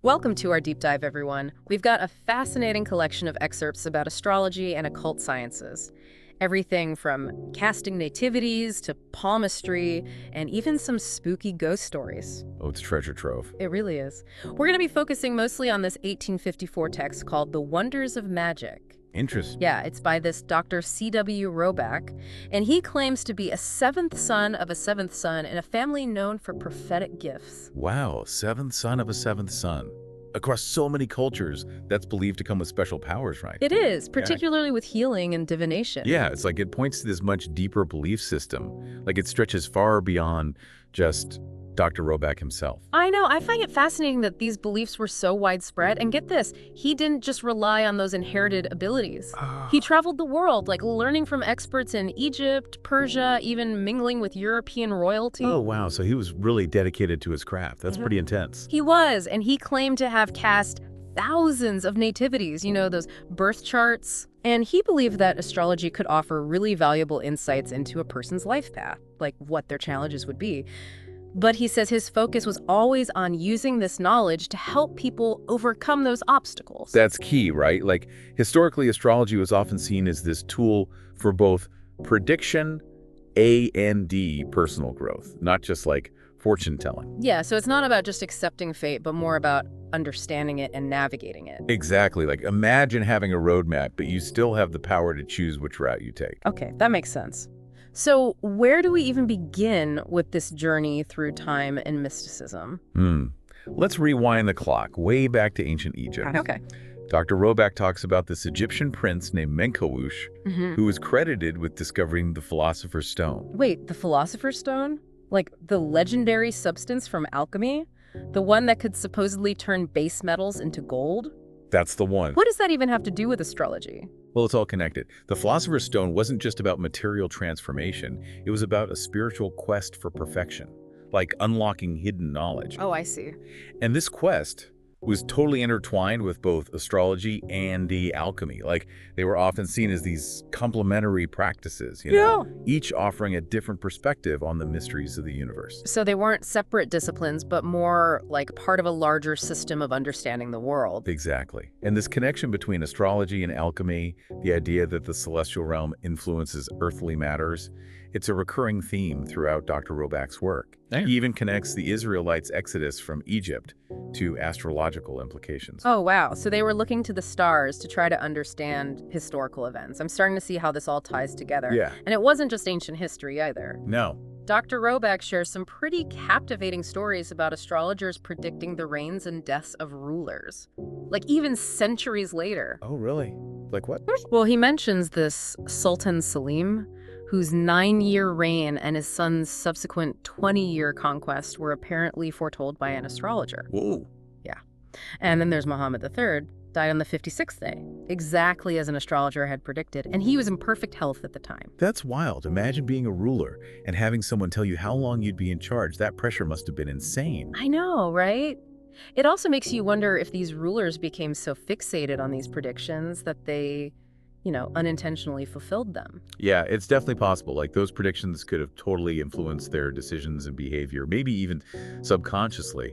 Welcome to our deep dive, everyone. We've got a fascinating collection of excerpts about astrology and occult sciences. Everything from casting nativities to palmistry and even some spooky ghost stories. Oh, it's treasure trove. It really is. We're going to be focusing mostly on this 1854 text called The Wonders of Magic. Interesting. Yeah, it's by this Dr. C.W. Robach, and he claims to be a seventh son of a seventh son in a family known for prophetic gifts. Wow, seventh son of a seventh son. Across so many cultures, that's believed to come with special powers, right? It is, particularly with healing and divination. Yeah, it's like it points to this much deeper belief system. Like it stretches far beyond just Dr. Robach himself. I know. I find it fascinating that these beliefs were so widespread. And get this, he didn't just rely on those inherited abilities. He traveled the world, like learning from experts in Egypt, Persia, even mingling with European royalty. Oh, wow. So he was really dedicated to his craft. That's pretty intense. He was, and he claimed to have cast thousands of nativities, those birth charts. And he believed that astrology could offer really valuable insights into a person's life path, like what their challenges would be. But he says his focus was always on using this knowledge to help people overcome those obstacles. That's key, right? Like historically, astrology was often seen as this tool for both prediction and personal growth, not just like fortune telling. Yeah, so it's not about just accepting fate, but more about understanding it and navigating it. Exactly. Like imagine having a roadmap, but you still have the power to choose which route you take. Okay, that makes sense. So where do we even begin with this journey through time and mysticism? Let's rewind the clock way back to ancient Egypt. Okay. Dr. Robach talks about this Egyptian prince named Menkaush, who is credited with discovering the Philosopher's Stone. Wait, the Philosopher's Stone? Like the legendary substance from alchemy? The one that could supposedly turn base metals into gold? That's the one. What does that even have to do with astrology? Well, it's all connected. The Philosopher's Stone wasn't just about material transformation. It was about a spiritual quest for perfection, like unlocking hidden knowledge. Oh, I see. And this quest was totally intertwined with both astrology and the alchemy. Like they were often seen as these complementary practices, each offering a different perspective on the mysteries of the universe. So they weren't separate disciplines, but more like part of a larger system of understanding the world. Exactly. And this connection between astrology and alchemy, the idea that the celestial realm influences earthly matters, it's a recurring theme throughout Dr. Robach's work. He even connects the Israelites' exodus from Egypt to astrological implications. Oh, wow. So they were looking to the stars to try to understand historical events. I'm starting to see how this all ties together. Yeah. And it wasn't just ancient history either. No. Dr. Robach shares some pretty captivating stories about astrologers predicting the reigns and deaths of rulers, like even centuries later. Oh, really? Like what? Well, he mentions this Sultan Selim, whose 9-year reign and his son's subsequent 20-year conquest were apparently foretold by an astrologer. Whoa. Yeah. And then there's Muhammad III, died on the 56th day, exactly as an astrologer had predicted, and he was in perfect health at the time. That's wild. Imagine being a ruler and having someone tell you how long you'd be in charge. That pressure must have been insane. I know, right? It also makes you wonder if these rulers became so fixated on these predictions that they unintentionally fulfilled them. Yeah, it's definitely possible. Like those predictions could have totally influenced their decisions and behavior, maybe even subconsciously.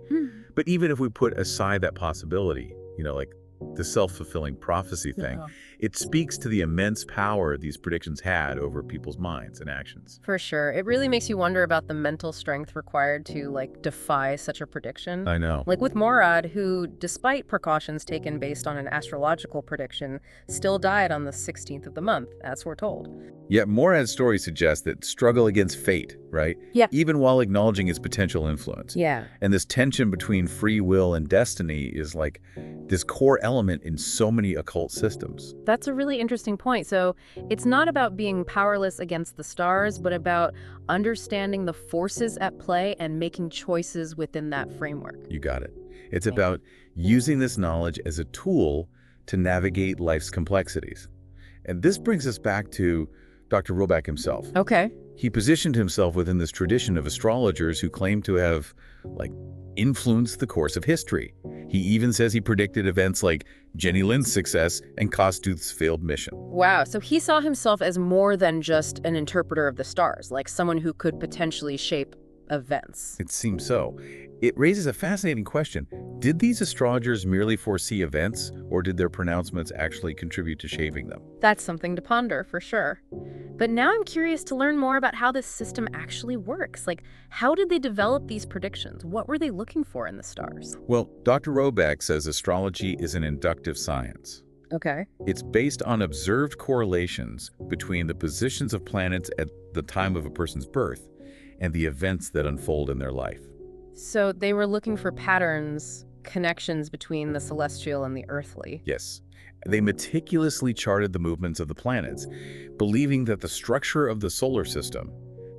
But even if we put aside that possibility, like the self-fulfilling prophecy thing, it speaks to the immense power these predictions had over people's minds and actions. For sure. It really makes you wonder about the mental strength required to, defy such a prediction. I know. Like with Morad, who, despite precautions taken based on an astrological prediction, still died on the 16th of the month, as foretold. Yet Morad's story suggests that struggle against fate, right? Yeah. Even while acknowledging its potential influence. Yeah. And this tension between free will and destiny is like this core element in so many occult systems. That's a really interesting point. So it's not about being powerless against the stars, but about understanding the forces at play and making choices within that framework. You got it. It's about using this knowledge as a tool to navigate life's complexities. And this brings us back to Dr. Robach himself. Okay. He positioned himself within this tradition of astrologers who claim to have, influenced the course of history. He even says he predicted events like Jenny Lind's success and Kossuth's failed mission. Wow, so he saw himself as more than just an interpreter of the stars, like someone who could potentially shape events. It seems so. It raises a fascinating question. Did these astrologers merely foresee events, or did their pronouncements actually contribute to shaping them? That's something to ponder, for sure. But now I'm curious to learn more about how this system actually works. Like, how did they develop these predictions? What were they looking for in the stars? Well, Dr. Robach says astrology is an inductive science. Okay. It's based on observed correlations between the positions of planets at the time of a person's birth and the events that unfold in their life. So they were looking for patterns, connections between the celestial and the earthly. Yes. They meticulously charted the movements of the planets, believing that the structure of the solar system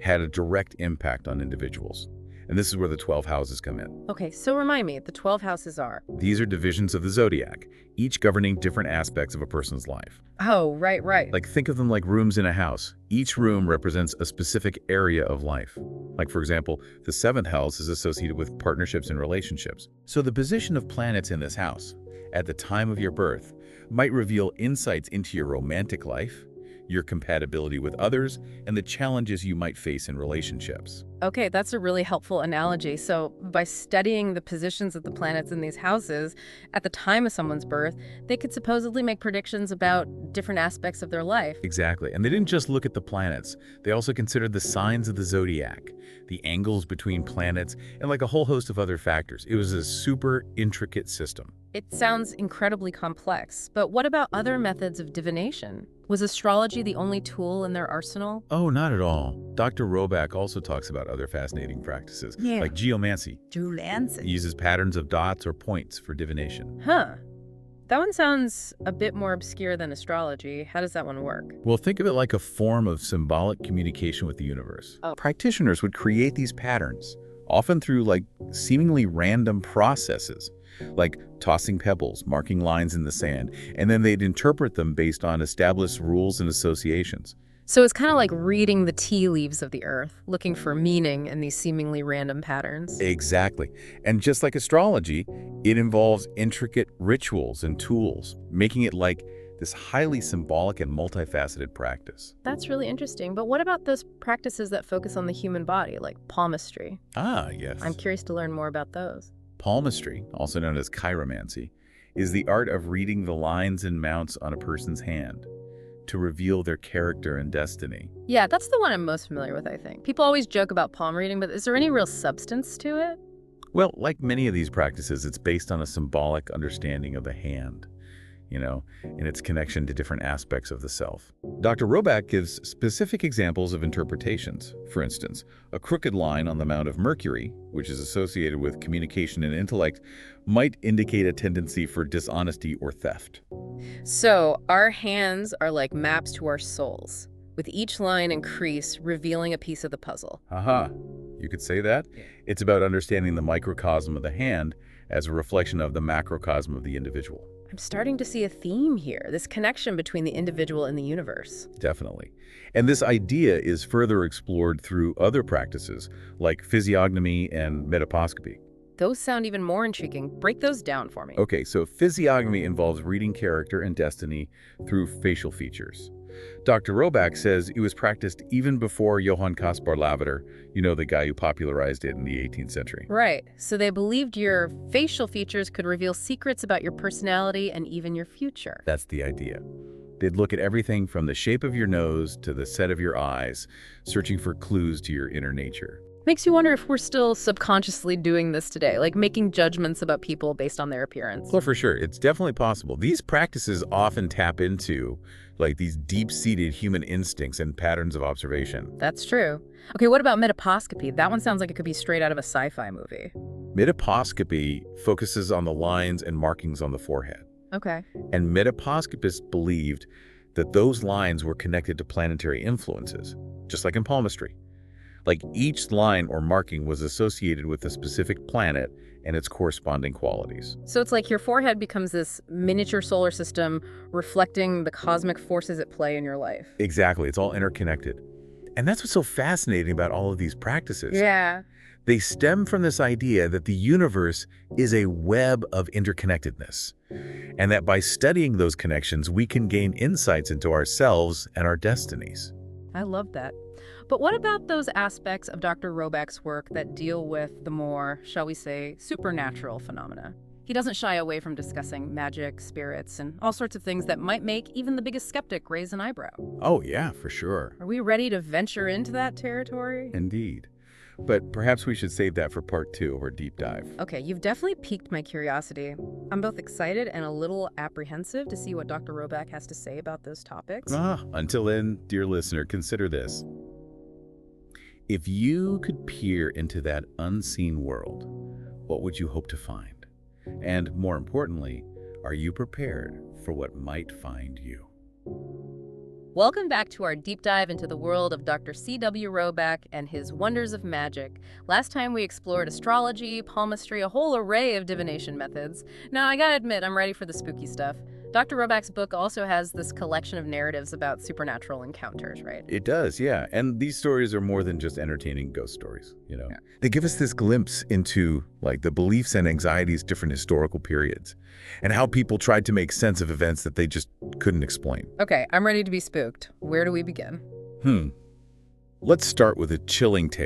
had a direct impact on individuals. And this is where the 12 houses come in. Okay, so remind me, the 12 houses are? These are divisions of the zodiac, each governing different aspects of a person's life. Oh, right. Like, think of them like rooms in a house. Each room represents a specific area of life. Like, for example, the 7th house is associated with partnerships and relationships. So the position of planets in this house, at the time of your birth, might reveal insights into your romantic life, your compatibility with others, and the challenges you might face in relationships. Okay, that's a really helpful analogy. So by studying the positions of the planets in these houses at the time of someone's birth, they could supposedly make predictions about different aspects of their life. Exactly. And they didn't just look at the planets. They also considered the signs of the zodiac, the angles between planets, and like a whole host of other factors. It was a super intricate system. It sounds incredibly complex, but what about other methods of divination? Was astrology the only tool in their arsenal? Oh, not at all. Dr. Robach also talks about other fascinating practices, like geomancy. He uses patterns of dots or points for divination. Huh. That one sounds a bit more obscure than astrology. How does that one work? Well, think of it like a form of symbolic communication with the universe. Oh. Practitioners would create these patterns, often through like seemingly random processes, like tossing pebbles, marking lines in the sand, and then they'd interpret them based on established rules and associations. So it's kind of like reading the tea leaves of the earth, looking for meaning in these seemingly random patterns. Exactly. And just like astrology, it involves intricate rituals and tools, making it like this highly symbolic and multifaceted practice. That's really interesting. But what about those practices that focus on the human body, like palmistry? Ah, yes. I'm curious to learn more about those. Palmistry, also known as chiromancy, is the art of reading the lines and mounts on a person's hand to reveal their character and destiny. Yeah, that's the one I'm most familiar with, I think. People always joke about palm reading, but is there any real substance to it? Well, like many of these practices, it's based on a symbolic understanding of the hand, and its connection to different aspects of the self. Dr. Robach gives specific examples of interpretations. For instance, a crooked line on the mount of Mercury, which is associated with communication and intellect, might indicate a tendency for dishonesty or theft. So our hands are like maps to our souls, with each line and crease revealing a piece of the puzzle. Aha, you could say that. It's about understanding the microcosm of the hand as a reflection of the macrocosm of the individual. I'm starting to see a theme here, this connection between the individual and the universe. Definitely. And this idea is further explored through other practices like physiognomy and metaposcopy. Those sound even more intriguing. Break those down for me. Okay, so physiognomy involves reading character and destiny through facial features. Dr. Robach says it was practiced even before Johann Caspar Lavater, the guy who popularized it in the 18th century. Right. So they believed your facial features could reveal secrets about your personality and even your future. That's the idea. They'd look at everything from the shape of your nose to the set of your eyes, searching for clues to your inner nature. Makes you wonder if we're still subconsciously doing this today, like making judgments about people based on their appearance. Well, for sure. It's definitely possible. These practices often tap into these deep-seated human instincts and patterns of observation. That's true. Okay, what about metaposcopy? That one sounds like it could be straight out of a sci-fi movie. Metaposcopy focuses on the lines and markings on the forehead. Okay. And metaposcopists believed that those lines were connected to planetary influences, just like in palmistry. Like each line or marking was associated with a specific planet and its corresponding qualities. So it's like your forehead becomes this miniature solar system reflecting the cosmic forces at play in your life. Exactly. It's all interconnected. And that's what's so fascinating about all of these practices. Yeah. They stem from this idea that the universe is a web of interconnectedness, and that by studying those connections, we can gain insights into ourselves and our destinies. I love that. But what about those aspects of Dr. Robach's work that deal with the more, shall we say, supernatural phenomena? He doesn't shy away from discussing magic, spirits, and all sorts of things that might make even the biggest skeptic raise an eyebrow. Oh, yeah, for sure. Are we ready to venture into that territory? Indeed. But perhaps we should save that for part 2 of our deep dive. Okay, you've definitely piqued my curiosity. I'm both excited and a little apprehensive to see what Dr. Robach has to say about those topics. Until then, dear listener, consider this. If you could peer into that unseen world, what would you hope to find? And more importantly, are you prepared for what might find you? Welcome back to our deep dive into the world of Dr. C.W. Robach and his wonders of magic. Last time we explored astrology, palmistry, a whole array of divination methods. Now, I gotta admit, I'm ready for the spooky stuff. Dr. Robach's book also has this collection of narratives about supernatural encounters, right? It does, yeah. And these stories are more than just entertaining ghost stories, Yeah. They give us this glimpse into, the beliefs and anxieties of different historical periods, and how people tried to make sense of events that they just couldn't explain. Okay, I'm ready to be spooked. Where do we begin? Let's start with a chilling tale